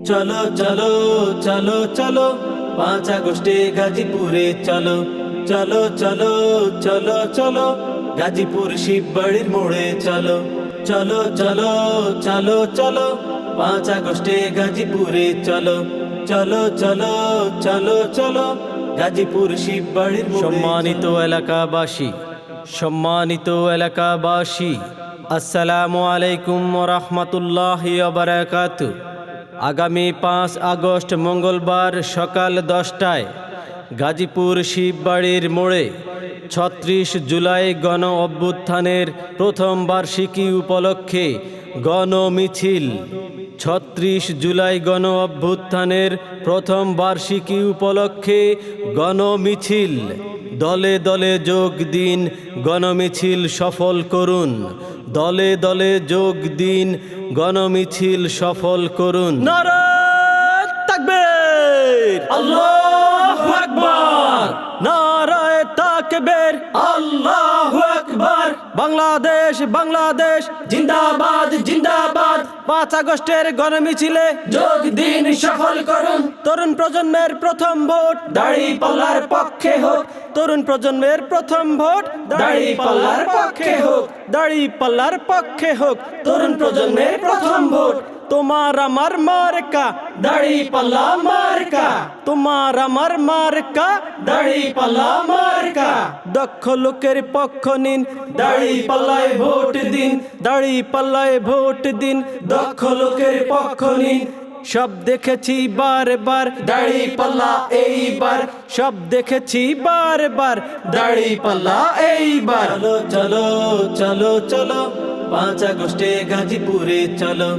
চলো চলো চলো চলো 5 আগস্টে গাজীপুরে চলো চলো চলো চলো চলো গাজীপুর শিববাড়ির মোড়ে চলো চলো চলো চলো চলো 5 আগস্টে গাজীপুরে চলো চলো চলো চলো চলো গাজীপুর শিববাড়ির মোড়ে। সম্মানিত এলাকাবাসী, সম্মানিত এলাকাবাসী, আসসালামু আলাইকুম ওয়া রাহমাতুল্লাহি ওয়া বারাকাতুহু। আগামী 5 আগস্ট মঙ্গলবার সকাল 10টায় গাজীপুর শিববাড়ির মোড়ে 36 জুলাই গণ অভ্যুত্থানের প্রথম বার্ষিকী উপলক্ষে গণমিছিল। 36 জুলাই গণ অভ্যুত্থানের প্রথম বার্ষিকী উপলক্ষে গণমিছিল। দলে দলে যোগ দিন, গণমিছিল সফল করুন। দলে দলে যোগ দিন, গণমিছিল সফল করুন। নারায়ে তাকবীর, আল্লাহু আকবার, নারায়ে তাকবীর, আল্লাহু আকবার। বাংলাদেশ বাংলাদেশ জিন্দাবাদ জিন্দাবাদ, 5 আগস্টের গণমিছিলে যোগ দিন সফল করুন। তরুণ প্রজন্মের প্রথম ভোট দাঁড়িপাল্লার পক্ষে হোক, তরুণ প্রজন্মের প্রথম ভোট দাঁড়িপাল্লার পক্ষে হোক, দাঁড়িপাল্লার পক্ষে হোক। তরুণ প্রজন্মের প্রথম ভোট তোমার আমার মার্কা, দাঁড়িপাল্লা মার্কা, তোমার আমার মার্কা, দাঁড়িপাল্লা মার্কা। দক্ষ লোকের পক্ষ নিন, দাঁড়িপাল্লায় ভোট দিন, দাঁড়িপাল্লায় ভোট দিন। দক্ষ লোকের পক্ষ নিন। সব দেখেছি বারবার, দাঁড়িপাল্লা এইবার, সব দেখেছি বারবার। দাঁড়িপাল্লা এইবার। চলো চলো চলো চলো 5 আগস্টে গাজীপুরে চলো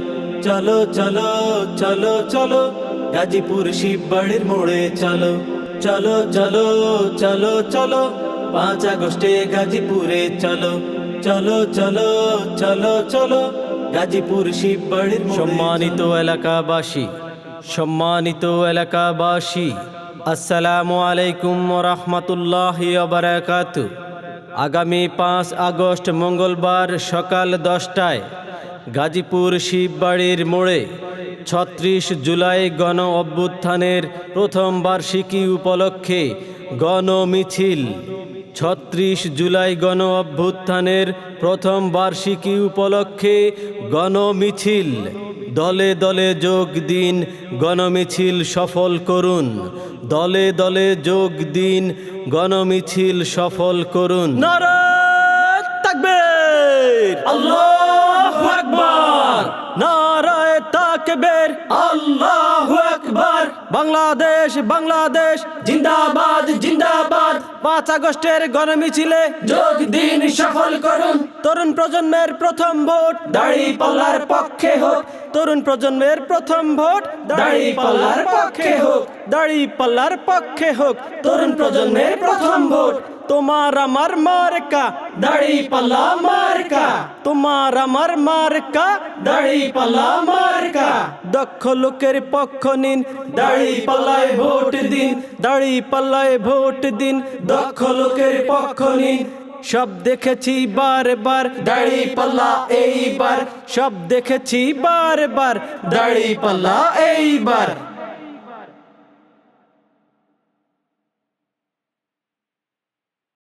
চলো চলো চলো চলো গাজীপুর শিববাড়ির মোড়ে চলো চলো চলো চলো চলো 5 আগস্টে গাজীপুরে চলো চলো চলো চলো চলো গাজীপুর শিববাড়ির মোড়ে। সম্মানিত এলাকাবাসী, সম্মানিত এলাকাবাসী, আসসালামু আলাইকুম ওয়া রাহমাতুল্লাহি ওয়া বারাকাতুহু। আগামী 5 আগস্ট মঙ্গলবার সকাল 10টায় গাজীপুর শিববাড়ির মোড়ে 36 জুলাই গণ অভ্যুত্থানের প্রথম বার্ষিকী উপলক্ষে গণমিছিল। 36 জুলাই গণ অভ্যুত্থানের প্রথম বার্ষিকী উপলক্ষে গণমিছিল। দলে দলে যোগ দিন, গণমিছিল সফল করুন। দলে দলে যোগ দিন, গণমিছিল সফল করুন। নারায়ে তাকবীর, আল্লাহু আকবার, নারায়ে তাকবীর, আল্লাহু আকবার। বাংলাদেশ বাংলাদেশ জিন্দাবাদ জিন্দাবাদ, 5 আগস্টের গণমিছিলে যোগ দিন সফল করুন। তরুণ প্রজন্মের প্রথম ভোট দাঁড়িপাল্লার পক্ষে হোক, তরুণ প্রজন্মের প্রথম ভোট দাঁড়িপাল্লার পক্ষে হোক, দাঁড়িপাল্লার পক্ষে হোক। তরুণ প্রজন্মের প্রথম ভোট তোমার আমার মার্কা, দাঁড়িপাল্লা মার্কা, তোমার আমার মার্কা, দাঁড়িপাল্লা মার্কা। দক্ষ লোকের পক্ষ নিন, দাঁড়িপাল্লায় ভোট দিন, দাঁড়িপাল্লায় ভোট দিন। দক্ষ লোকের পক্ষ নিন। সব দেখেছি বারবার, দাঁড়িপাল্লা এইবার, সব দেখেছি বারবার। দাঁড়িপাল্লা এইবার।